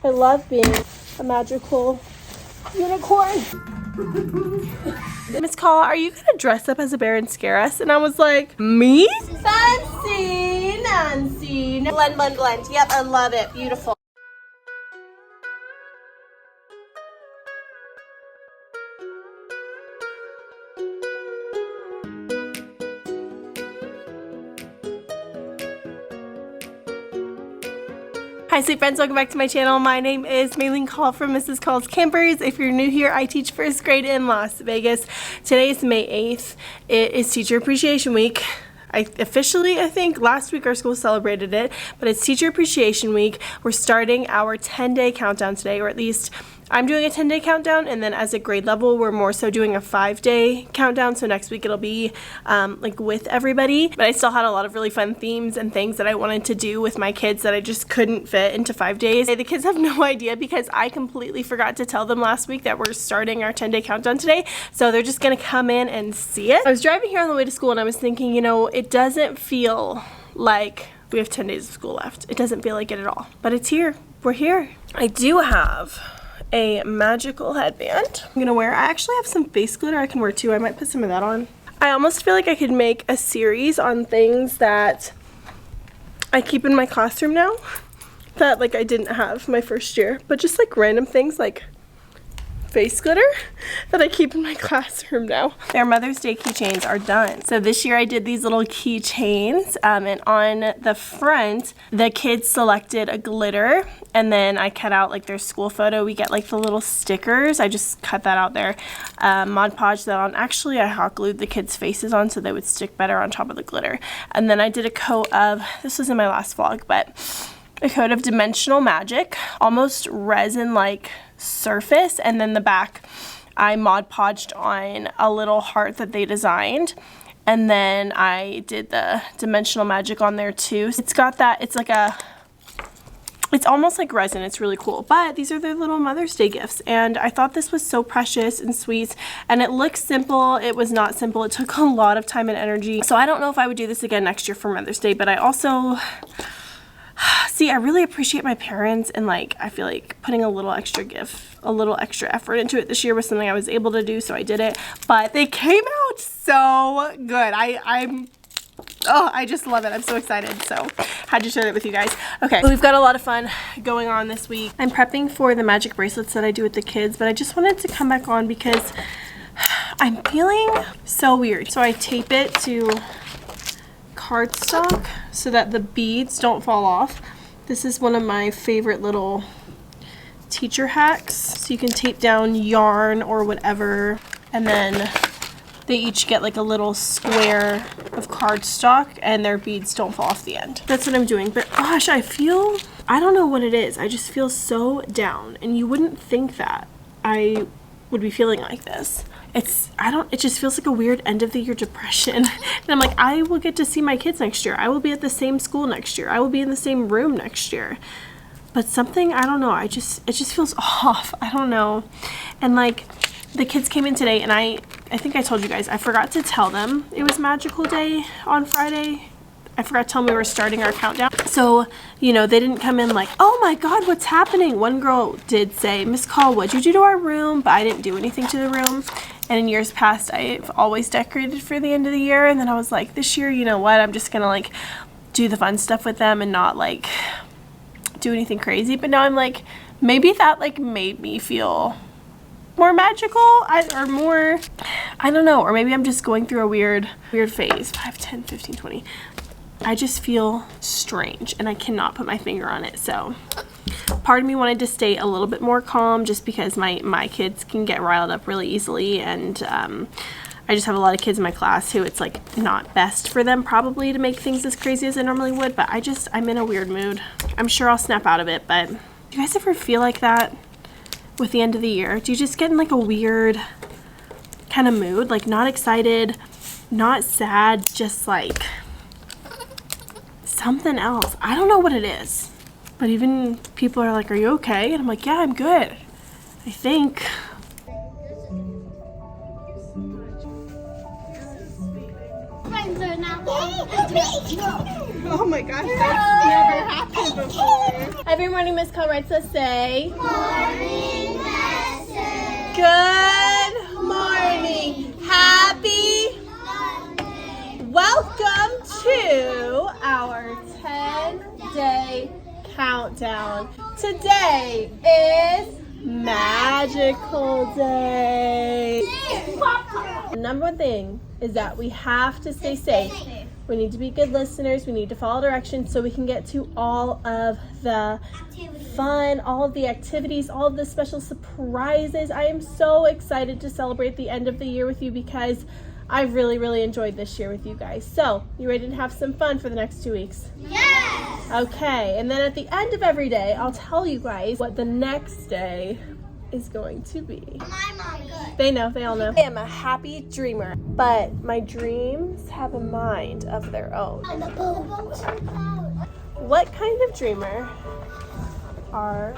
I love being a magical unicorn. Miss Call, are you gonna dress up as a bear and scare us? And I was like, me? Fancy Nancy. Blend, blend, blend. Yep, I love it. Beautiful. Hi sweet friends, welcome back to my channel. My name is Maylene Call from Mrs. Call's Campers. If you're new here, I teach first grade in Las Vegas. Today is May 8th. It is Teacher Appreciation Week. I think last week our school celebrated it, but it's Teacher Appreciation Week. We're starting our 10-day countdown today, or at least I'm doing a 10-day countdown, and then as a grade level, we're more so doing a 5-day countdown. So next week it'll be like with everybody. But I still had a lot of really fun themes and things that I wanted to do with my kids that I just couldn't fit into 5 days. The kids have no idea because I completely forgot to tell them last week that we're starting our 10-day countdown today. So they're just gonna come in and see it. I was driving here on the way to school and I was thinking, you know, it doesn't feel like we have 10 days of school left. It doesn't feel like it at all, but it's here. We're here. I do have a magical headband I'm gonna wear. I actually have some face glitter I can wear too. I might put some of that on. I almost feel like I could make a series on things that I keep in my classroom now that like I didn't have my first year, but just like random things like face glitter that I keep in my classroom now. Their Mother's Day keychains are done. So this year I did these little keychains and on the front the kids selected a glitter and then I cut out like their school photo. We get like the little stickers. I just cut that out there. Mod Podge that on. Actually I hot glued the kids' faces on so they would stick better on top of the glitter. And then I did a coat of, this was in my last vlog, but a coat of Dimensional Magic, almost resin-like surface, and then the back I Mod Podged on a little heart that they designed, and then I did the Dimensional Magic on there too. It's got that, it's almost like resin. It's really cool, but these are their little Mother's Day gifts, and I thought this was so precious and sweet, and it looks simple. It was not simple. It took a lot of time and energy, so I don't know if I would do this again next year for Mother's Day, but I also see, I really appreciate my parents, and like I feel like putting a little extra effort into it this year was something I was able to do, so I did it. But they came out so good. I just love it. I'm so excited, so had to share that with you guys. Okay, we've got a lot of fun going on this week. I'm prepping for the magic bracelets that I do with the kids, but I just wanted to come back on because I'm feeling so weird. So I tape it to cardstock so that the beads don't fall off. This is one of my favorite little teacher hacks. So you can tape down yarn or whatever, and then they each get like a little square of cardstock and their beads don't fall off the end. That's what I'm doing. But gosh, I don't know what it is. I just feel so down, and you wouldn't think that I would be feeling like this. It just feels like a weird end of the year depression. And I'm like, I will get to see my kids next year. I will be at the same school next year. I will be in the same room next year. But something, I don't know, it just feels off. I don't know. And like the kids came in today, and I think I told you guys, I forgot to tell them it was Magical Day on Friday. I forgot to tell them we were starting our countdown. So, you know, they didn't come in like, oh my God, what's happening? One girl did say, Miss Call, what'd you do to our room? But I didn't do anything to the room. And in years past, I've always decorated for the end of the year. And then I was like, this year, you know what? I'm just gonna like do the fun stuff with them and not like do anything crazy. But now I'm like, maybe that like made me feel more magical or more, I don't know. Or maybe I'm just going through a weird phase. 5, 10, 15, 20. I just feel strange and I cannot put my finger on it. So part of me wanted to stay a little bit more calm just because my kids can get riled up really easily, and I just have a lot of kids in my class who it's like not best for them probably to make things as crazy as I normally would, but I'm in a weird mood. I'm sure I'll snap out of it, but do you guys ever feel like that with the end of the year? Do you just get in like a weird kind of mood, like not excited, not sad, just like something else? I don't know what it is, but even people are like, are you okay? And I'm like, yeah, I'm good, I think. Friends are not Oh my gosh, that's never happened before. Every morning Miss Call writes us say, Morning lesson. good morning. Happy welcome to our 10-day countdown. Today is Magical Day. The number one thing is that we have to stay safe. We need to be good listeners. We need to follow directions so we can get to all of the fun, all of the activities, all of the special surprises. I am so excited to celebrate the end of the year with you because I've really enjoyed this year with you guys. So, you ready to have some fun for the next 2 weeks? Yes. Okay, and then at the end of every day, I'll tell you guys what the next day is going to be. My mom good. They all know. I am a happy dreamer, but my dreams have a mind of their own. What kind of dreamer are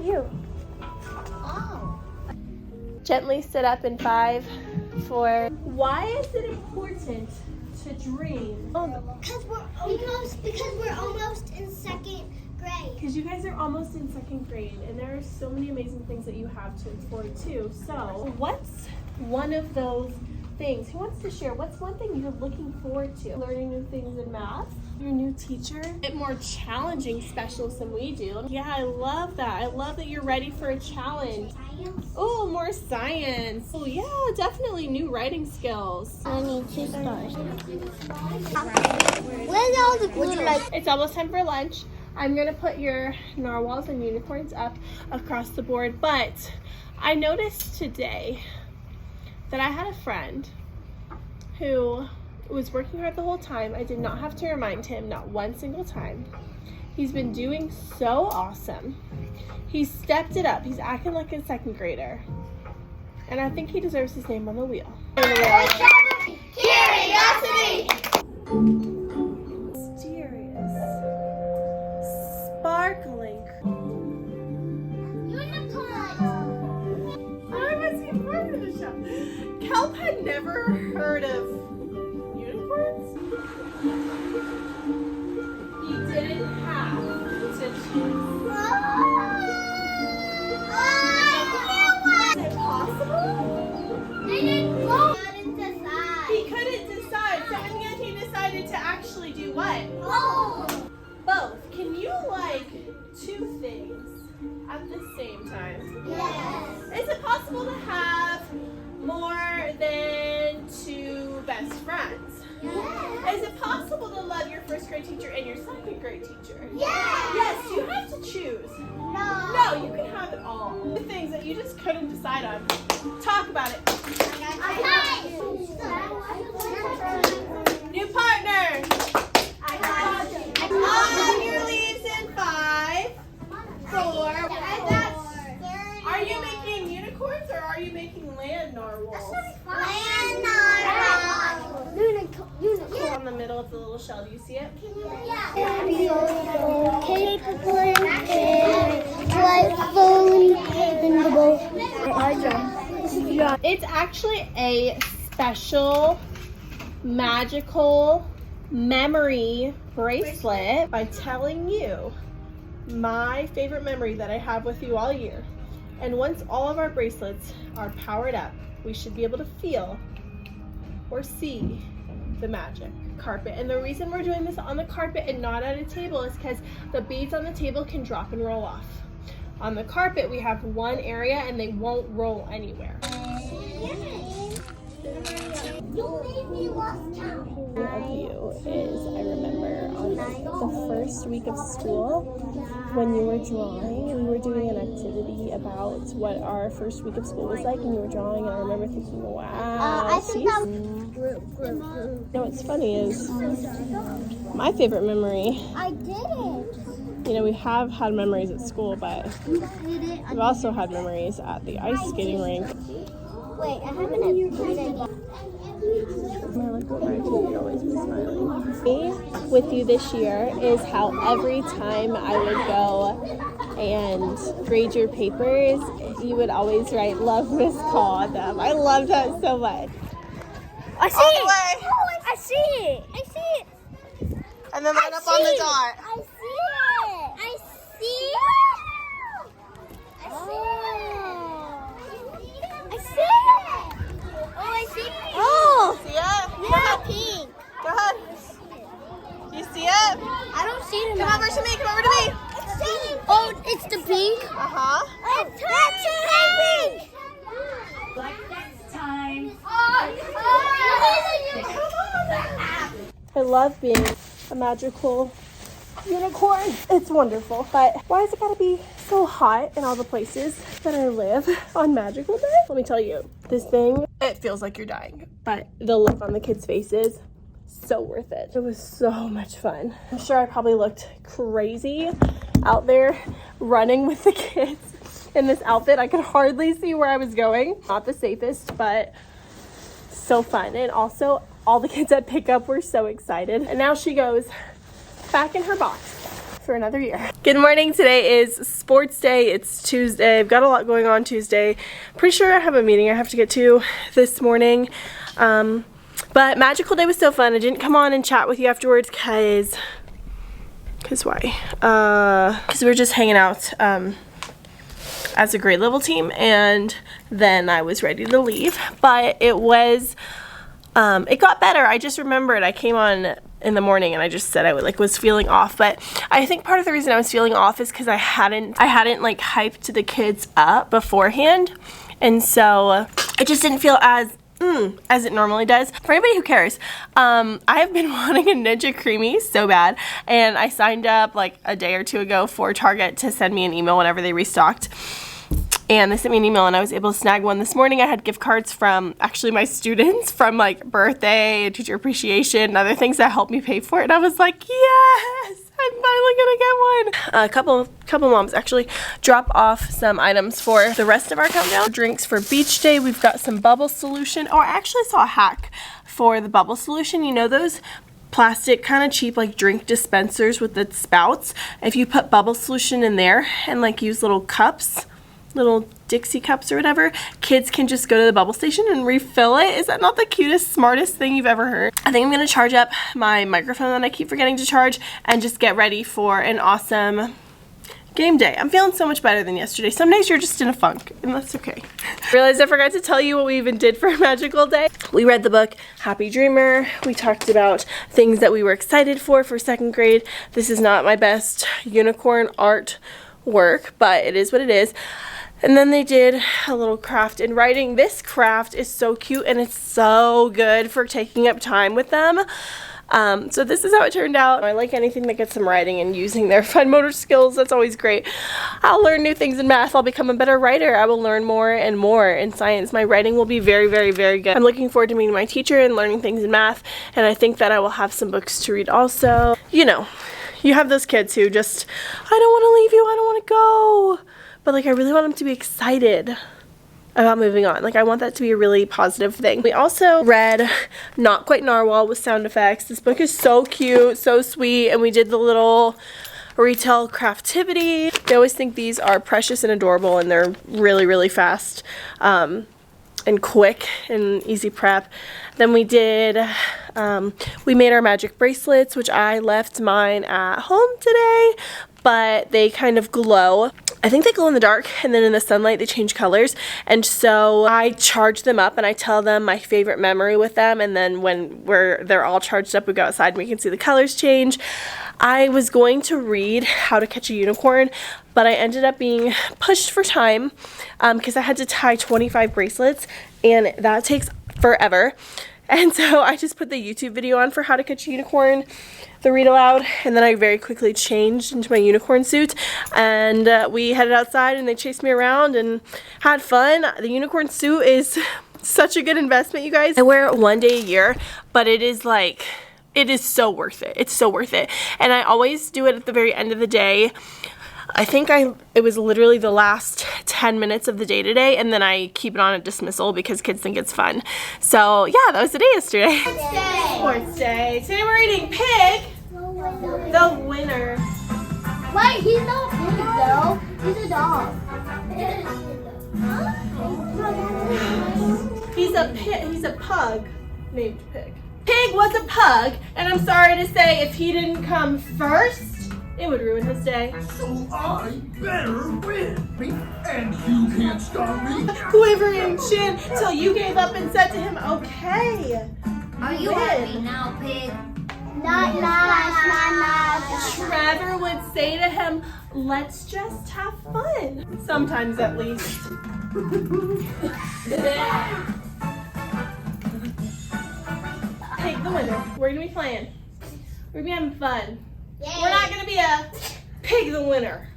you? Oh. Gently sit up in 5, 4. Why is it important to dream? Because we're almost in second grade. Because you guys are almost in second grade, and there are so many amazing things that you have to look forward to. So, what's one of those things? Who wants to share? What's one thing you're looking forward to? Learning new things in math? Your new teacher? A bit more challenging specials than we do. Yeah, I love that. I love that you're ready for a challenge. Oh, more science. Oh, yeah, definitely new writing skills. I need 2 stars. Where's all the glitter? It's almost time for lunch. I'm going to put your narwhals and unicorns up across the board, but I noticed today that I had a friend who was working hard the whole time. I did not have to remind him, not one single time. He's been doing so awesome. He's stepped it up. He's acting like a second grader. And I think he deserves his name on the wheel. Curiosity. Mysterious. Sparkling. Unicorn. Why was he part of the show? Kelp had never heard of unicorns. He didn't have to choose. Is it possible? He couldn't decide, so in the end he decided to actually do what? Both. Can you like 2 things at the same time? Yes. Is it possible to have more than 2 best friends? Yes. Is it possible to love your first grade teacher and your second grade teacher? Yes. Yes, you have to choose. No, you can have it all. The things that you just couldn't decide on. Talk about it. New partner. On your leaves in 5, 4. Are you making unicorns or are you making land narwhals? Land narwhals. Unicorn. On the middle of the little shell, do you see it? It's actually a special magical memory bracelet by telling you my favorite memory that I have with you all year. And once all of our bracelets are powered up, we should be able to feel or see the magic carpet. And the reason we're doing this on the carpet and not at a table is because the beads on the table can drop and roll off. On the carpet, we have one area and they won't roll anywhere. Of you is I remember on the first week of school when you were drawing, we were doing an activity about what our first week of school was like, and you were drawing, and I remember thinking, wow, I think that was You know what's funny is my favorite memory, I did it. you know, we have had memories at school, but we've also had memories at the ice skating rink. Wait, I have an idea. With you this year is how every time I would go and grade your papers, you would always write "Love Miss Call" on them. I love that so much. I see it. I see it. I see it. And then line up on the dot. I see it. I see it. I see it. I see it. Oh, I see it. Oh. See it? Yeah, pink. Go ahead. Do you see it? I don't see it. Come over to me. Come over to me. Oh, it's the pink? Uh-huh. It's pink. Like next time. I love being a magical unicorn. It's wonderful, but why is it gotta be so hot in all the places that I live on magical day? Let me tell you, this thing, it feels like you're dying, but the look on the kids' faces, so worth it. It was so much fun. I'm sure I probably looked crazy out there running with the kids in this outfit. I could hardly see where I was going. Not the safest, but so fun. And also, all the kids at pickup were so excited. And now she goes back in her box for another year. Good morning. Today is sports day. It's Tuesday. I've got a lot going on Tuesday. Pretty sure I have a meeting I have to get to this morning. But magical day was so fun. I didn't come on and chat with you afterwards because why? Because we were just hanging out as a grade level team, and then I was ready to leave. But it was, it got better. I just remembered I came on in the morning and I just said I was feeling off, but I think part of the reason I was feeling off is because I hadn't like hyped the kids up beforehand, and so it just didn't feel as it normally does. For anybody who cares, I have been wanting a Ninja Creamy so bad, and I signed up like a day or two ago for Target to send me an email whenever they restocked. And they sent me an email and I was able to snag one this morning. I had gift cards from actually my students from like birthday, teacher appreciation, and other things that helped me pay for it. And I was like, yes, I'm finally gonna get one. A couple moms actually drop off some items for the rest of our countdown. Drinks for beach day. We've got some bubble solution. Oh, I actually saw a hack for the bubble solution. You know those plastic kind of cheap like drink dispensers with the spouts? If you put bubble solution in there and like use little cups, little Dixie cups or whatever, kids can just go to the bubble station and refill it. Is that not the cutest, smartest thing you've ever heard? I think I'm gonna charge up my microphone that I keep forgetting to charge and just get ready for an awesome game day. I'm feeling so much better than yesterday. Some days you're just in a funk, and that's okay. Realized I forgot to tell you what we even did for Magical Day. We read the book Happy Dreamer. We talked about things that we were excited for second grade. This is not my best unicorn art work, but it is what it is. And then they did a little craft in writing. This craft is so cute and it's so good for taking up time with them. So this is how it turned out. I like anything that gets them writing and using their fine motor skills. That's always great. I'll learn new things in math. I'll become a better writer. I will learn more and more in science. My writing will be very, very, very good. I'm looking forward to meeting my teacher and learning things in math. And I think that I will have some books to read also. You know, you have those kids who just, I don't want to leave you. I don't want to go. But like I really want them to be excited about moving on. Like I want that to be a really positive thing. We also read Not Quite Narwhal with sound effects. This book is so cute, so sweet, and we did the little retail craftivity. I always think these are precious and adorable, and they're really, really fast and quick and easy prep. Then we did, we made our magic bracelets, which I left mine at home today, but they kind of glow. I think they glow in the dark, and then in the sunlight they change colors, and so I charge them up and I tell them my favorite memory with them, and then when they're all charged up, we go outside and we can see the colors change. I was going to read How to Catch a Unicorn, but I ended up being pushed for time because I had to tie 25 bracelets, and that takes forever. And so I just put the YouTube video on for How to Catch a Unicorn, the read aloud, and then I very quickly changed into my unicorn suit, and we headed outside and they chased me around and had fun. The unicorn suit is such a good investment, you guys. I wear it one day a year, but it is like, it is so worth it. It's so worth it. And I always do it at the very end of the day. I think it was literally the last 10 minutes of the day today, and then I keep it on a dismissal because kids think it's fun. So yeah, that was the day yesterday. Sports day. Today we're eating pig. The winner. Wait, he's not pig though. He's a dog. He's a pug named Pig. Pig was a pug, and I'm sorry to say if he didn't come first, it would ruin his day. So I better win. And you can't stop me. Quivering chin till you gave up and said to him, okay. Are you win. happy now, pig? Not nice. Trevor would say to him, let's just have fun. Sometimes at least. Pig the winner. We're gonna be playing. We're gonna be having fun. Yay. We're not gonna be a pig the winner.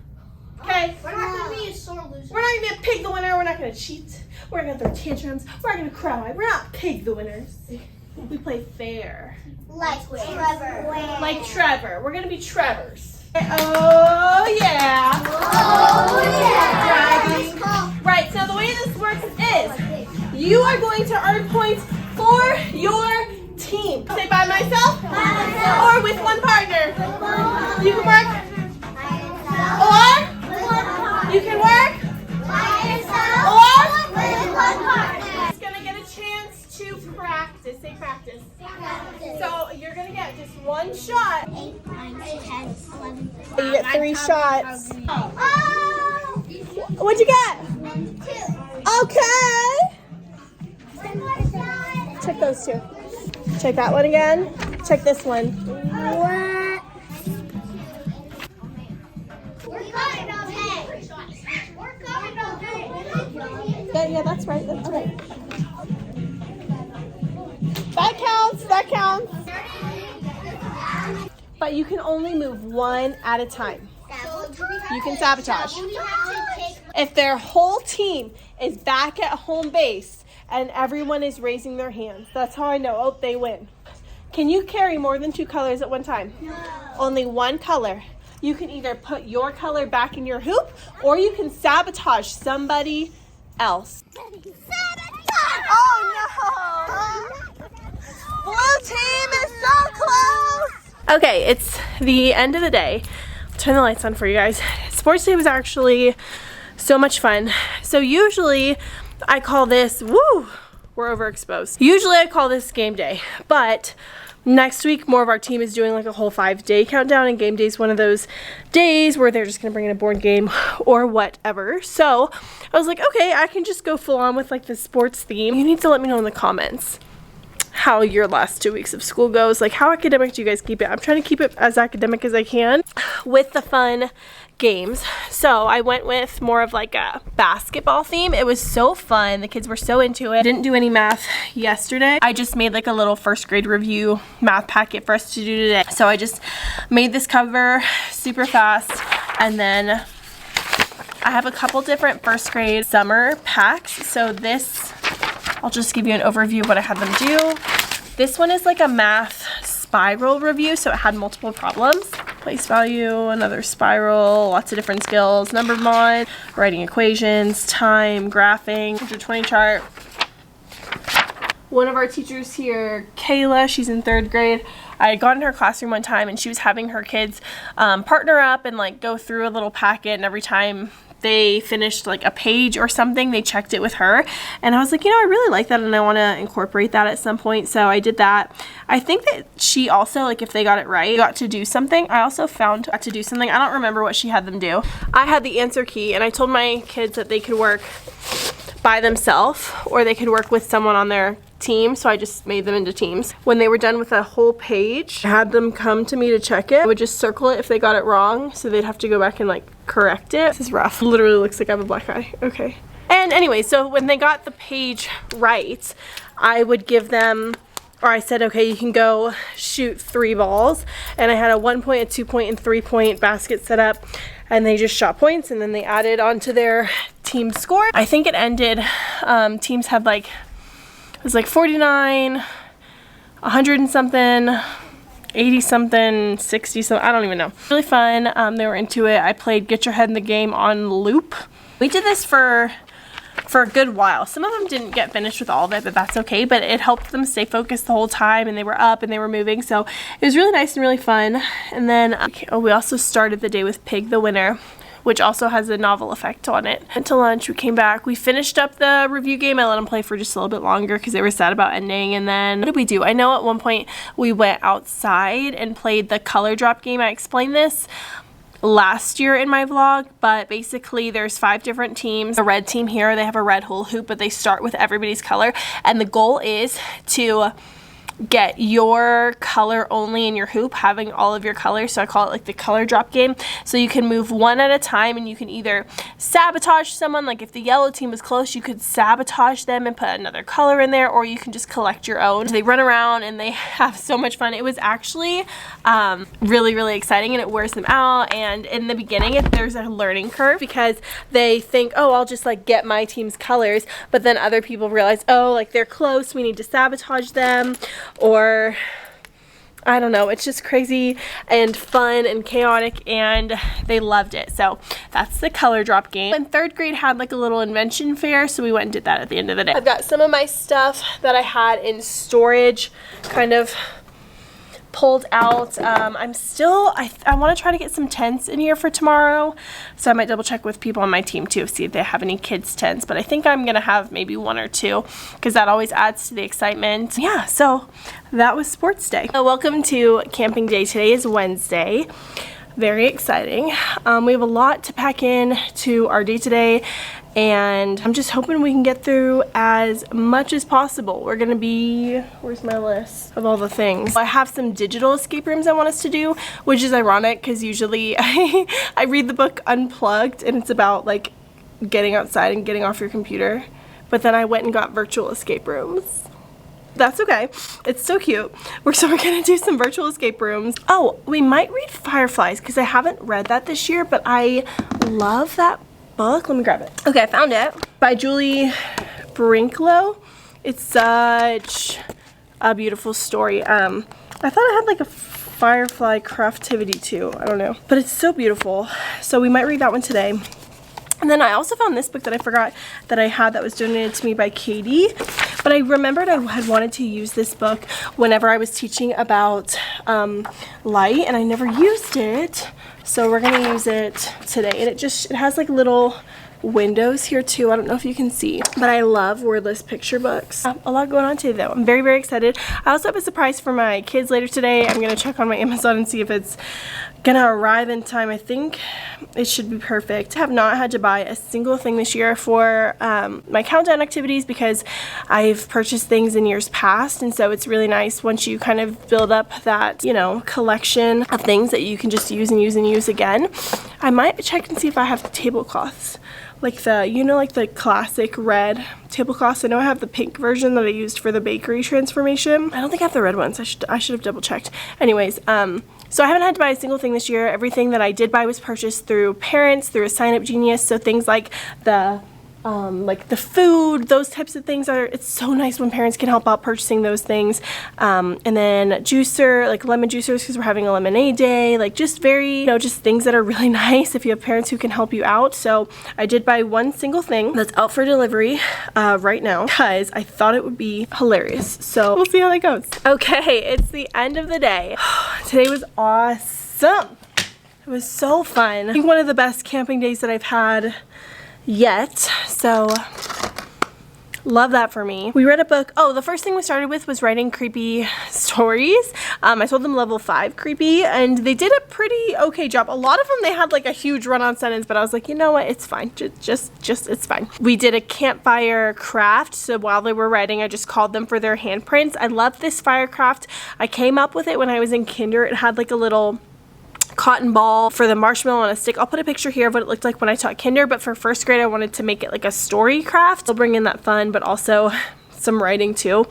Okay? We're not gonna be a sore loser. We're not gonna be a pig the winner. We're not gonna cheat. We're not gonna throw tantrums. We're not gonna cry. We're not pig the winners. We play fair. Like Trevor. Like Trevor. We're gonna be Trevors. Oh yeah. Oh yeah. Dragging. Right, so the way this works is you are going to earn points for your team. Say by myself or with one partner. You can work or you can work or it's gonna get a chance to practice. Say practice. So you're gonna get just one shot. 8, 9, 10, 11. You get 3 shots. Oh! What'd you get? 2. Okay. Check those 2. Check that one again. Check this one. What? We're covered okay. We're covered okay. Yeah, that's right. That's right. That counts. That counts. But you can only move one at a time. You can sabotage. If their whole team is back at home base and everyone is raising their hands, that's how I know, oh, they win. Can you carry more than 2 colors at one time? No. Only one color. You can either put your color back in your hoop or you can sabotage somebody else. Oh no! Blue team is so close! Okay, it's the end of the day. I'll turn the lights on for you guys. Sports day was actually so much fun. So usually I call this, woo, we're overexposed. Usually I call this game day, but next week more of our team is doing like a whole 5-day countdown, and game day is one of those days where they're just gonna bring in a board game or whatever. So I was like, okay, I can just go full on with like the sports theme. You need to let me know in the comments how your last 2 weeks of school goes. Like, how academic do you guys keep it? I'm trying to keep it as academic as I can with the fun games. So I went with more of like a basketball theme. It was so fun. The kids were so into it. Didn't do any math yesterday. I just made like a little first grade review math packet for us to do today. So I just made this cover super fast, and then I have a couple different first grade summer packs. So this, I'll just give you an overview of what I had them do. This one is like a math spiral review, so it had multiple problems. Place value, another spiral, lots of different skills, number mod, writing equations, time, graphing, 120 chart. One of our teachers here, Kayla, she's in 3rd grade. I had gone in her classroom one time and she was having her kids partner up and like go through a little packet, and every time they finished like a page or something, they checked it with her. And I was like, you know, I really like that and I want to incorporate that at some point. So I did that. I think that she also, like, if they got it right, got to do something. I also found to do something. I don't remember what she had them do. I had the answer key, and I told my kids that they could work by themselves or they could work with someone on their team, so I just made them into teams. When they were done with a whole page, I had them come to me to check it. I would just circle it if they got it wrong, so they'd have to go back and like correct it. This is rough. Literally looks like I have a black eye. Okay. And anyway, so when they got the page right, I would give them, or I said, okay, you can go shoot 3 balls. And I had a 1 point, a 2 point, and 3 point basket set up. And they just shot points, and then they added onto their team score. I think it ended, teams had like, it was like 49, 100 and something, 80 something, 60 something, I don't even know. Really fun. They were into it. I played Get Your Head in the Game on loop. We did this for a good while. Some of them didn't get finished with all of it, but that's okay. But it helped them stay focused the whole time, and they were up and they were moving. So it was really nice and really fun. And then we also started the day with Pig the Winner, which also has a novel effect on it. Went to lunch, we came back, we finished up the review game. I let them play for just a little bit longer because they were sad about ending. And then what did we do? I know at one point we went outside and played the color drop game. I explained this last year in my vlog, but basically there's 5 different teams. The red team here, they have a red hula hoop, but they start with everybody's color, and the goal is to get your color only in your hoop, having all of your colors. So I call it like the color drop game. So you can move one at a time, and you can either sabotage someone, like if the yellow team was close, you could sabotage them and put another color in there, or you can just collect your own. They run around and they have so much fun. It was actually really exciting, and it wears them out. And in the beginning there's a learning curve because they think, oh, I'll just like get my team's colors, but then other people realize, oh, like they're close, we need to sabotage them. Or I don't know, it's just crazy and fun and chaotic, and they loved it. So that's the color drop game. And 3rd grade had like a little invention fair, so we went and did that at the end of the day. I've got some of my stuff that I had in storage kind of pulled out. I want to try to get some tents in here for tomorrow, so I might double check with people on my team too, see if they have any kids tents, but I think I'm gonna have maybe 1 or 2 because that always adds to the excitement. Yeah, so that was sports day. So welcome to camping day. Today is Wednesday. Very exciting. We have a lot to pack in to our day today, and I'm just hoping we can get through as much as possible. We're gonna be, where's my list of all the things? I have some digital escape rooms I want us to do, which is ironic because usually I read the book Unplugged, and it's about like getting outside and getting off your computer, but then I went and got virtual escape rooms. That's okay. It's so cute. We're gonna do some virtual escape rooms. Oh, we might read Fireflies because I haven't read that this year, but I love that book. Let me grab it. Okay, I found it. By Julie Brinklow. It's such a beautiful story. I thought it had like a Firefly craftivity too. I don't know. But it's so beautiful. So we might read that one today. And then I also found this book that I forgot that I had that was donated to me by Katie. But I remembered I had wanted to use this book whenever I was teaching about light, and I never used it. So we're gonna use it today. And it has like little windows here too. I don't know if you can see, but I love wordless picture books. A lot going on today though. I'm very excited. I also have a surprise for my kids later today. I'm gonna check on my Amazon and see if it's gonna arrive in time. I think it should be perfect. I have not had to buy a single thing this year for my countdown activities because I've purchased things in years past, and so it's really nice once you kind of build up that, you know, collection of things that you can just use and use and use again. I might check and see if I have tablecloths, like the, you know, like the classic red tablecloths. I know I have the pink version that I used for the bakery transformation. I don't think I have the red ones. I should have double checked. Anyways, so I haven't had to buy a single thing this year. Everything that I did buy was purchased through parents, through a Sign Up Genius. So things like the food, those types of things it's so nice when parents can help out purchasing those things. And then juicer, like lemon juicers, because we're having a lemonade day, like just very, you know, just things that are really nice if you have parents who can help you out. So I did buy one single thing that's out for delivery right now because I thought it would be hilarious. So we'll see how that goes. Okay, it's the end of the day. Today was awesome. It was so fun. I think one of the best camping days that I've had yet, so love that for me. We read a book. Oh, the first thing we started with was writing creepy stories. I told them level 5 creepy, and they did a pretty okay job. A lot of them, they had like a huge run-on sentence, but I was like, you know what, it's fine. Just it's fine. We did a campfire craft, so while they were writing, I just called them for their handprints. I love this fire craft. I came up with it when I was in kinder. It had like a little cotton ball for the marshmallow on a stick. I'll put a picture here of what it looked like when I taught kinder, but for first grade I wanted to make it like a story craft. I'll bring in that fun, but also some writing too.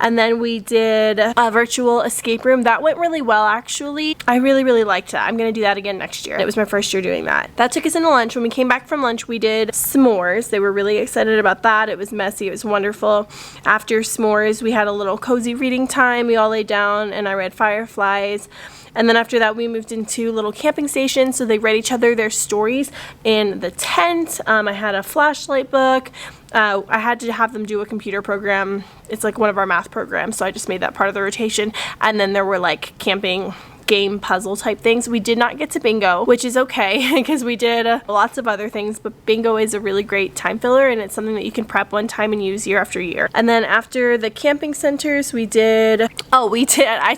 And then we did a virtual escape room. That went really well, actually. I really liked that. I'm gonna do that again next year. It was my first year doing that. That took us into lunch. When we came back from lunch, we did s'mores. They were really excited about that. It was messy. It was wonderful. After s'mores, we had a little cozy reading time. We all laid down and I read Fireflies. And then after that, we moved into little camping stations, so they read each other their stories in the tent. I had a flashlight book. I had to have them do a computer program. It's like one of our math programs, so I just made that part of the rotation. And then there were like camping game puzzle type things. We did not get to bingo, which is okay because we did lots of other things, but bingo is a really great time filler and it's something that you can prep one time and use year after year. And then after the camping centers, I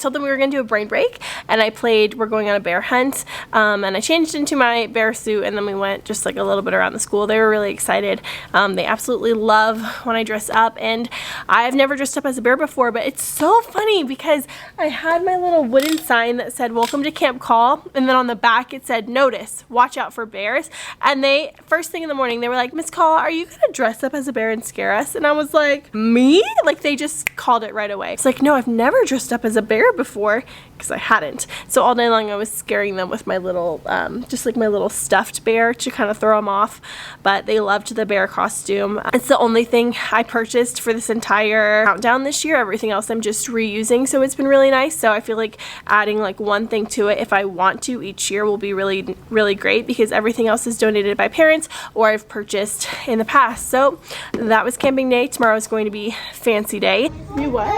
told them we were gonna do a brain break, and I played We're Going on a Bear Hunt, and I changed into my bear suit, and then we went just like a little bit around the school. They were really excited. They absolutely love when I dress up, and I've never dressed up as a bear before, but it's so funny because I had my little wooden sign that said welcome to Camp Call, and then on the back it said notice, watch out for bears. And they, first thing in the morning, they were like, Miss Call, are you gonna dress up as a bear and scare us? And I was like, me? Like they just called it right away. It's like, no, I've never dressed up as a bear before, because I hadn't. So all day long I was scaring them with my little, just like my little stuffed bear to kind of throw them off. But they loved the bear costume. It's the only thing I purchased for this entire countdown this year. Everything else I'm just reusing, so it's been really nice. So I feel like adding like one thing to it if I want to each year will be really, really great, because everything else is donated by parents or I've purchased in the past. So that was camping day. Tomorrow is going to be fancy day. You what?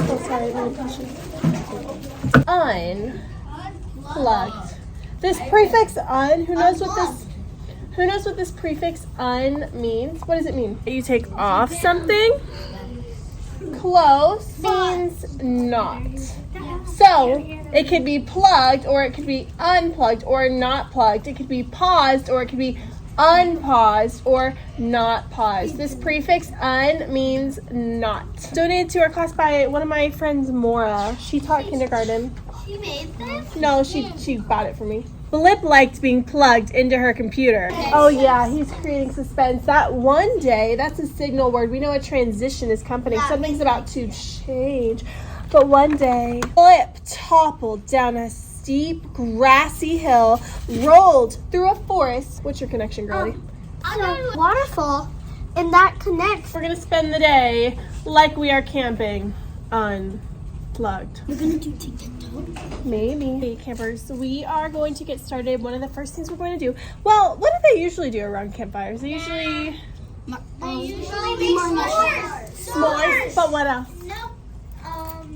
Oh, sorry, let me push it. Unplugged. This prefix un, who knows what this prefix un means? What does it mean? You take off something. Close means not. So it could be plugged, or it could be unplugged, or not plugged. It could be paused, or it could be unpaused, or not paused. This prefix un means not. Donated to our class by one of my friends, Maura. She taught kindergarten. She made this? No, she bought it for me. Flip liked being plugged into her computer. Oh yeah, he's creating suspense. That one day, that's a signal word. We know a transition is coming. Something's about to change. But one day, Flip toppled down a steep, grassy hill, rolled through a forest. What's your connection, girlie? Waterfall, and that connects. We're gonna spend the day like we are camping, unplugged. We're gonna do TikTok. Maybe. Hey campers, we are going to get started. One of the first things we're going to do, well, what do they usually do around campfires? They usually Usually make s'mores. But what else? No.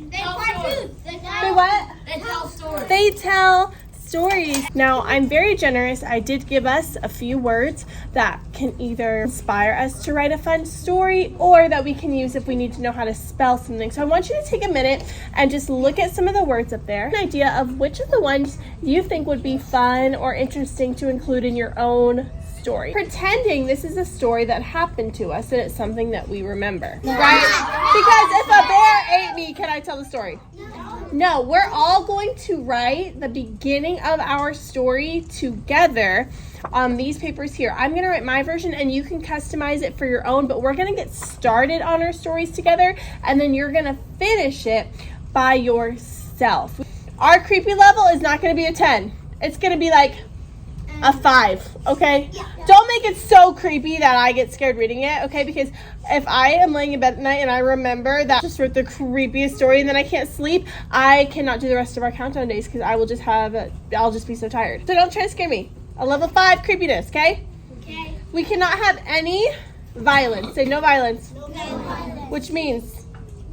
They fry food. They what? They tell stories. They tell stories. Now, I'm very generous. I did give us a few words that can either inspire us to write a fun story, or that we can use if we need to know how to spell something. So I want you to take a minute and just look at some of the words up there. An idea of which of the ones you think would be fun or interesting to include in your own story. Pretending this is a story that happened to us and it's something that we remember. Right? Because if a bear ate me, can I tell the story? No, we're all going to write the beginning of our story together on these papers here. I'm going to write my version and you can customize it for your own, but we're going to get started on our stories together and then you're going to finish it by yourself. Our creepy level is not going to be a 10. It's going to be like a 5, okay? Yeah. Don't make it so creepy that I get scared reading it, okay? Because if I am laying in bed at night and I remember that I just wrote the creepiest story and then I can't sleep, I cannot do the rest of our countdown days because I will just I'll just be so tired. So don't try to scare me. A level 5 creepiness, okay? Okay. We cannot have any violence. Say no violence. No violence. Which means,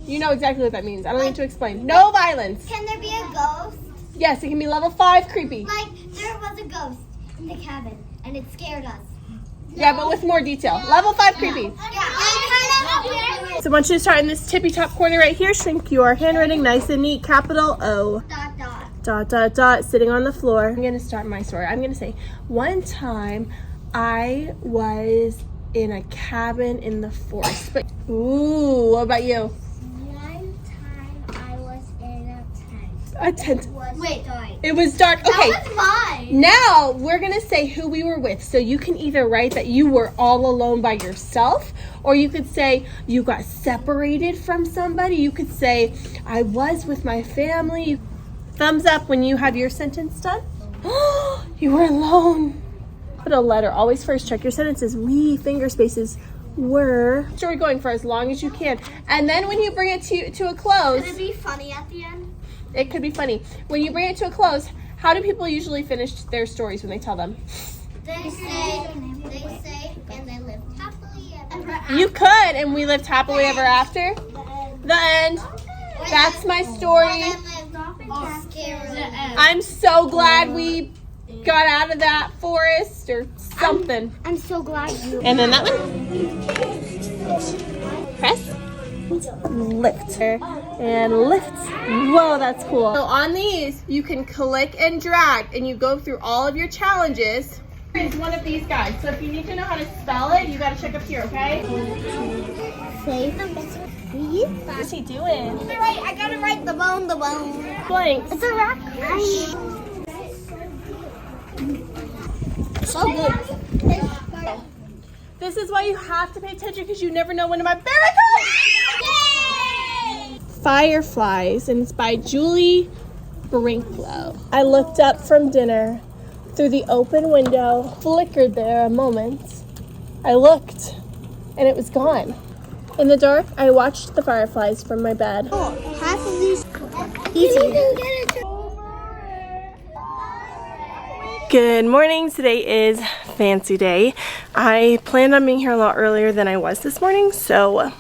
you know exactly what that means. I don't need to explain. No violence. Can there be a ghost? Yes, it can be level 5 creepy. Like, there was a ghost in the cabin, and it scared us. Yeah, but with more detail. Level 5 creepy. Yeah. So I want you to start in this tippy top corner right here. Shrink your handwriting nice and neat. Capital O. Dot, dot. Dot, dot, dot. Sitting on the floor. I'm going to start my story. I'm going to say, one time I was in a cabin in the forest. But, ooh, what about you? One time I was in a tent. A tent. Wait, dark. It was dark. Okay. That was mine. Now we're going to say who we were with. So you can either write that you were all alone by yourself, or you could say you got separated from somebody. You could say I was with my family. Thumbs up when you have your sentence done. You were alone. Put a letter. Always first check your sentences. We, finger spaces, were. Story going for as long as you can. And then when you bring it to a close. Could it be funny at the end? It could be funny. When you bring it to a close, how do people usually finish their stories when they tell them? They say, and they lived happily ever You could, and we lived happily ever after. The end. That's my story. I'm so glad we got out of that forest or something. I'm so glad you. And then that one. Press. Lift. And lift. Whoa, that's cool. So on these, you can click and drag, and you go through all of your challenges. Here's one of these guys. So if you need to know how to spell it, you gotta check up here, okay? What's he doing? I gotta write the bone. Blanks. It's a rock. So good. This is why you have to pay attention, because you never know when my berry comes. Fireflies, and it's by Julie Brinklow. I looked up from dinner through the open window, flickered there a moment. I looked, and it was gone. In the dark, I watched the fireflies from my bed. Half of these. Easy. Good morning. Today is fancy day. I planned on being here a lot earlier than I was this morning, so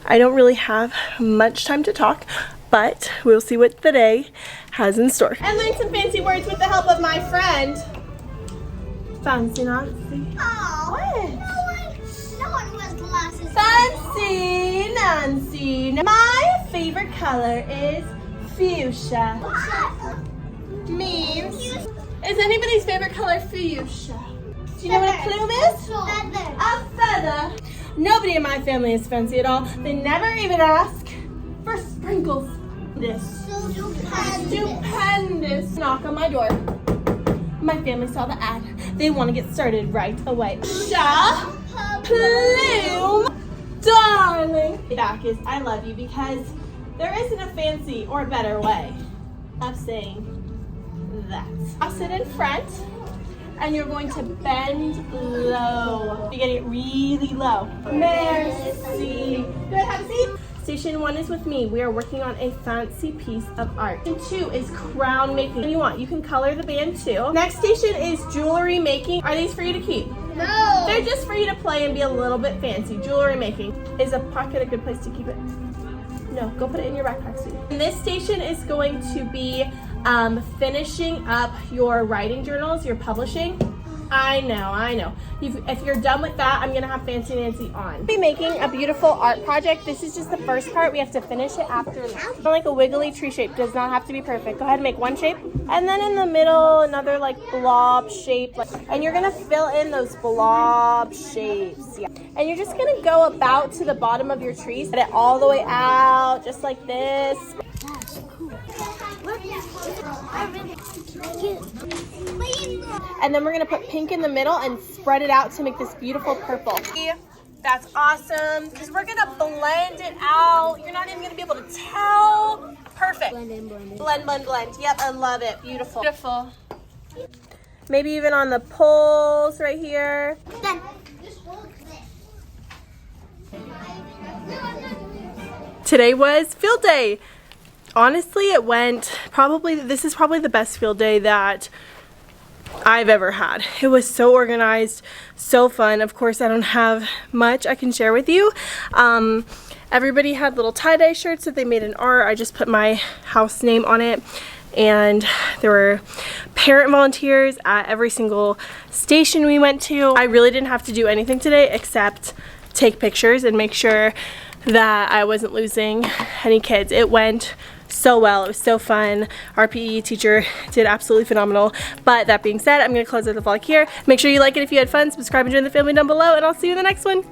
I don't really have much time to talk, but we'll see what the day has in store. And learn some fancy words with the help of my friend, Fancy Nancy. Oh, What? no one wears glasses. Fancy Nancy. My favorite color is fuchsia. Means, is anybody's favorite color fuchsia? Do you know what a plume is? Feather. A feather. Nobody in my family is fancy at all. They never even ask for sprinkles. This stupendous knock on my door. My family saw the ad. They want to get started right away. Fuchsia, plume, darling. Back is I love you, because there isn't a fancy or better way of saying that. I'll sit in front, and you're going to bend low. You're getting it really low. Merci. Good, have a seat. Station 1 is with me. We are working on a fancy piece of art. Station 2 is crown making. If you want, you can color the band too. Next station is jewelry making. Are these for you to keep? No. They're just for you to play and be a little bit fancy. Jewelry making. Is a pocket a good place to keep it? No, go put it in your backpack, sweetie. And this station is going to be finishing up your writing journals, your publishing. I know. If you're done with that, I'm gonna have Fancy Nancy on. We'll be making a beautiful art project. This is just the first part. We have to finish it after that. Like a wiggly tree shape. Does not have to be perfect. Go ahead and make one shape. And then in the middle, another like blob shape. And you're gonna fill in those blob shapes. Yeah. And you're just gonna go about to the bottom of your tree. Get it all the way out, just like this. That's cool. And then we're gonna put pink in the middle and spread it out to make this beautiful purple. That's awesome, because we're gonna blend it out. You're not even gonna be able to tell. Perfect. Blend. Yep, I love it. Beautiful. Beautiful. Maybe even on the poles right here. Then. Today was field day. Honestly, it went this is probably the best field day that I've ever had. It was so organized, so fun. Of course, I don't have much I can share with you. Everybody had little tie-dye shirts that they made in art. I just put my house name on it. And there were parent volunteers at every single station we went to. I really didn't have to do anything today except take pictures and make sure that I wasn't losing any kids. It went so well. It was so fun. Our PE teacher did absolutely phenomenal. But that being said, I'm going to close out the vlog here. Make sure you like it if you had fun. Subscribe and join the family down below, and I'll see you in the next one.